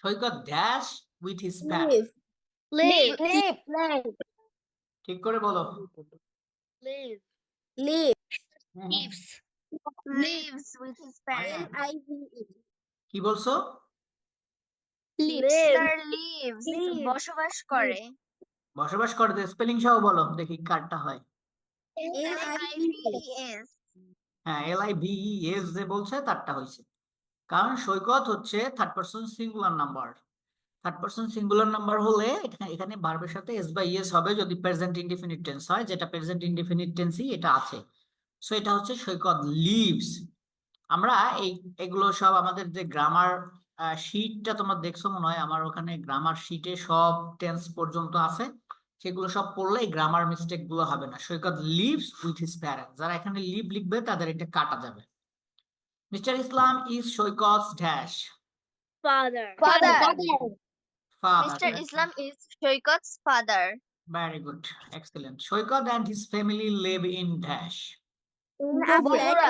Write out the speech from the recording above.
Saikat dash with his parents. Live. ঠিক করে বলো। Live. হ্যাঁ, Lives with his parents. কি বলছো? Sir lives. বসবাস করে। বসবাস করতে স্পেলিং সহ বলো দেখি কারটা হয়। Lives. হ্যাঁ, LIVES যে বলছে তারটা হয়েছে। কারণ সৈকত হচ্ছে third person singular number. Third person singular number হলে এখানে ভার্বের সাথে এস বা ইএস হবে যদি প্রেজেন্ট ইনডিফিনিট টেন্স হয়, যেটা প্রেজেন্ট ইনডিফিনিট টেন্সই এটা আছে। সো এটা হচ্ছে সৈকত লিভস। আমরা এই এগুলো সব আমাদের যে গ্রামার শিটটা তোমরা দেখছো মনে হয়, আমার ওখানে গ্রামার শিটে সব টেন্স পর্যন্ত আছে। সেগুলো সব পড়লে এই গ্রামার মিস্টেক গুলো হবে না। সৈকত লিভস উইথ হিজ প্যারেন্টস, যারা এখানে লিভ লিখবে তাদের এটা কাটা যাবে। Mister Islam is Saikat dash Father. Father. Mr. Islam is Shoykot's father. Very good, excellent. Saikat and his family live in dash Bogura.